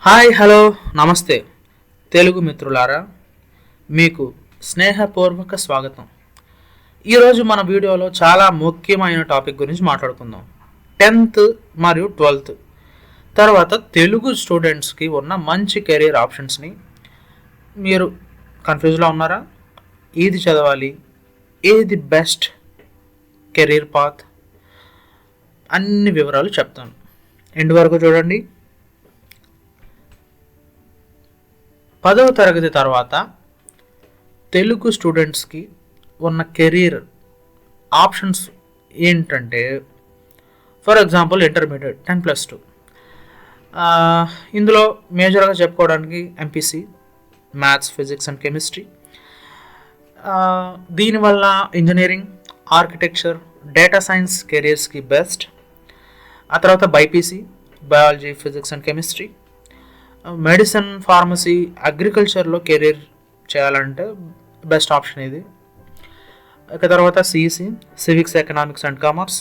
Hi hello నమస్తే తెలుగు మిత్రులారా, మీకు స్నేహపూర్వక స్వాగతం. ఈరోజు మన వీడియోలో చాలా ముఖ్యమైన టాపిక్ గురించి మాట్లాడుకుందాం. 10th మరియు 12th తర్వాత తెలుగు స్టూడెంట్స్కి ఉన్న మంచి కెరీర్ ఆప్షన్స్ని. మీరు కన్ఫ్యూజ్లో ఉన్నారా? ఏది చదవాలి, ఏది బెస్ట్ కెరీర్ పాత్, అన్ని వివరాలు చెప్తాను. ఎండ్ వరకు చూడండి. 10వ తరగతి తర్వాత తెలుగు స్టూడెంట్స్కి ఉన్న కెరీర్ ఆప్షన్స్ ఏంటంటే, ఫర్ ఎగ్జాంపుల్ ఇంటర్మీడియట్ 10+2, ఇందులో మేజర్గా చెప్పుకోవడానికి MPC, maths, physics and chemistry. దీనివల్ల ఇంజనీరింగ్, ఆర్కిటెక్చర్, డేటా సైన్స్ కెరీర్స్కి బెస్ట్. ఆ తర్వాత BiPC, biology, physics and chemistry. Medicine, pharmacy, అగ్రికల్చర్లో కెరీర్ చేయాలంటే బెస్ట్ ఆప్షన్ ఇది. ఇక తర్వాత CEC, civics, economics and commerce.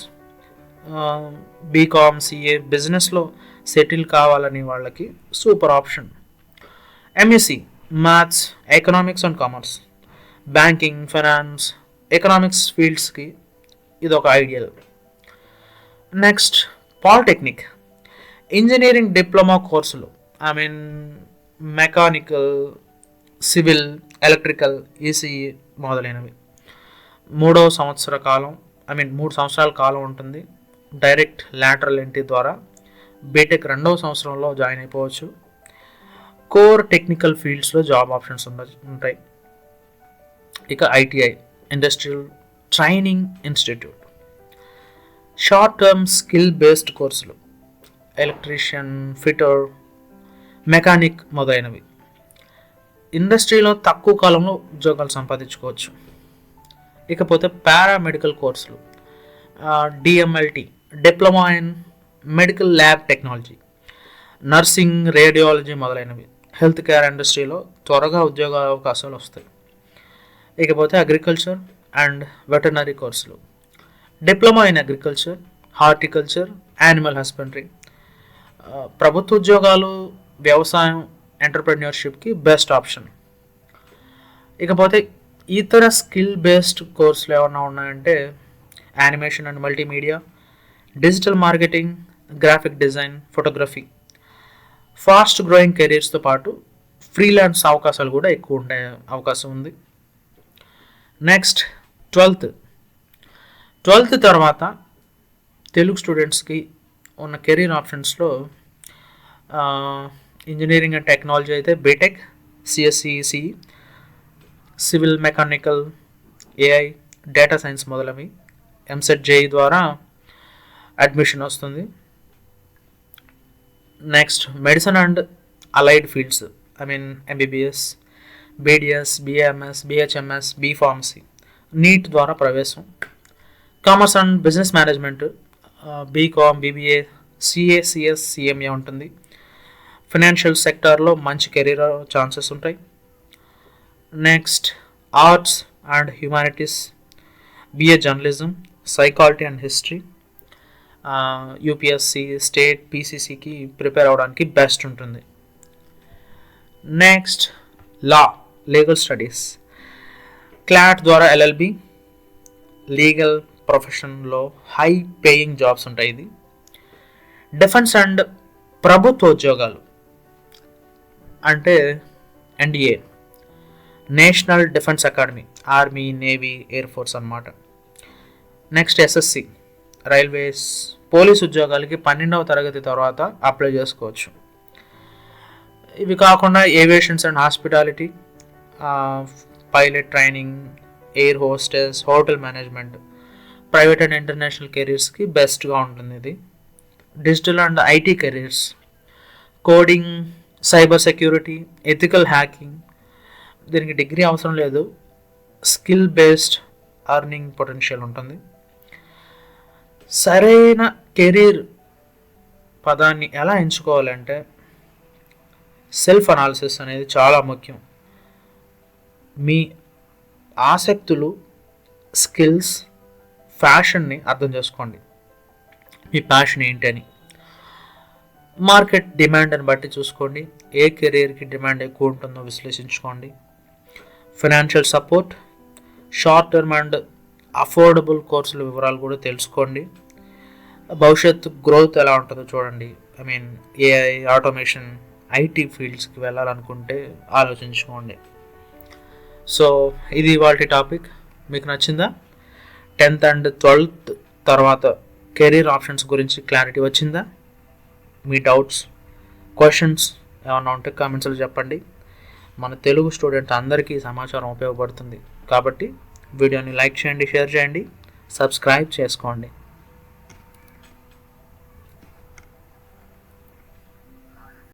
BCom, CA, బిజినెస్లో సెటిల్ కావాలని వాళ్ళకి super option. MSc, maths, economics and commerce, banking, finance, economics ఫీల్డ్స్కి ఇది ఒక ideal. Next polytechnic, engineering diploma కోర్సులు, మెకానికల్, సివిల్, ఎలక్ట్రికల్, ఈసీఈ మొదలైనవి. 3 సంవత్సరాల కాలం ఉంటుంది. డైరెక్ట్ లాటరల్ ఎంట్రీ ద్వారా బీటెక్ 2వ సంవత్సరంలో జాయిన్ అయిపోవచ్చు. కోర్ టెక్నికల్ ఫీల్డ్స్లో జాబ్ ఆప్షన్స్ ఉంటాయి. ఇక ITI, industrial training institute, short term skill based కోర్సులు, ఎలక్ట్రీషియన్, ఫిటర్, మెకానిక్ మొదలైనవి. ఇండస్ట్రీలో తక్కువ కాలంలో ఉద్యోగాలు సంపాదించుకోవచ్చు. ఇకపోతే పారామెడికల్ కోర్సులు, DMLT, diploma in medical lab technology, nursing, radiology మొదలైనవి. హెల్త్ కేర్ ఇండస్ట్రీలో త్వరగా ఉద్యోగ అవకాశాలు వస్తాయి. ఇకపోతే అగ్రికల్చర్ అండ్ వెటర్నరీ కోర్సులు, diploma in agriculture, horticulture, animal husbandry. ప్రభుత్వ ఉద్యోగాలు, వ్యవసాయం, ఎంటర్ప్రెన్యూర్షిప్కి బెస్ట్ ఆప్షన్. ఇకపోతే ఇతర స్కిల్ బేస్డ్ కోర్సులు ఏమన్నా ఉన్నాయంటే animation and multimedia, digital marketing, graphic design, photography. Fast growing కెరీర్స్తో పాటు ఫ్రీలాన్స్ అవకాశాలు కూడా ఎక్కువ ఉండే అవకాశం ఉంది. నెక్స్ట్ 12th తర్వాత తెలుగు స్టూడెంట్స్కి ఉన్న కెరీర్ ఆప్షన్స్లో ఇంజనీరింగ్ అండ్ టెక్నాలజీ అయితే BTech, CSC, civil, mechanical, AI, data science మొదలవి. ఎంసెట్ జేఈ ద్వారా అడ్మిషన్ వస్తుంది. Next medicine and allied fields, MBBS, BDS, BAMS, BHMS, B pharmacy, NEET ద్వారా ప్రవేశం. Commerce and business management, BCom, BBA, CA, CS, CMA ఉంటుంది. Financial సెక్టార్లో మంచి career chances ఉంటాయి. Next arts and humanities, BA journalism, psychology and history. UPSC, state, పీసీసీకి prepare అవ్వడానికి best ఉంటుంది. Next law, legal studies, CLAT ద్వారా ఎల్ఎల్బి, లీగల్ ప్రొఫెషన్లో high paying jobs ఉంటాయి. ఇది డిఫెన్స్ అండ్ ప్రభుత్వ ఉద్యోగాలు అంటే NDA, national defence academy, army, navy, air force అన్నమాట. నెక్స్ట్ ఎస్ఎస్సి, రైల్వేస్, పోలీస్ ఉద్యోగాలకి 12వ తరగతి తర్వాత అప్లై చేసుకోవచ్చు. ఇవి కాకుండా aviations and hospitality, pilot training, air hostess, hotel management, private and international కెరీర్స్కి బెస్ట్గా ఉంటుంది. ఇది digital and IT careers, coding, cyber security, ethical hacking. దీనికి డిగ్రీ అవసరం లేదు, స్కిల్ బేస్డ్ ఎర్నింగ్ పొటెన్షియల్ ఉంటుంది. సరైన కెరీర్ పదాన్ని ఎలా ఎంచుకోవాలంటే సెల్ఫ్ అనాలిసిస్ అనేది చాలా ముఖ్యం. మీ ఆసక్తులు, స్కిల్స్, ఫ్యాషన్ని అర్థం చేసుకోండి. మీ ప్యాషన్ ఏంటని. మార్కెట్ డిమాండ్ని బట్టి చూసుకోండి, ఏ కెరీర్కి డిమాండ్ ఎక్కువ ఉంటుందో విశ్లేషించుకోండి. Financial support, short term and affordable కోర్సుల వివరాలు కూడా తెలుసుకోండి. భవిష్యత్తు గ్రోత్ ఎలా ఉంటుందో చూడండి. ఏఐ, ఆటోమేషన్, ఐటీ ఫీల్డ్స్కి వెళ్ళాలనుకుంటే ఆలోచించుకోండి. సో ఇది ఇవాల్టి టాపిక్. మీకు నచ్చిందా? 10th and 12th తర్వాత కెరీర్ ఆప్షన్స్ గురించి క్లారిటీ వచ్చిందా? మీ డౌట్స్, క్వశ్చన్స్ ఏమన్నా ఉంటే కామెంట్స్లో చెప్పండి. మన తెలుగు స్టూడెంట్స్ అందరికీ సమాచారం ఉపయోగపడుతుంది కాబట్టి వీడియోని లైక్ చేయండి, షేర్ చేయండి, సబ్స్క్రైబ్ చేసుకోండి.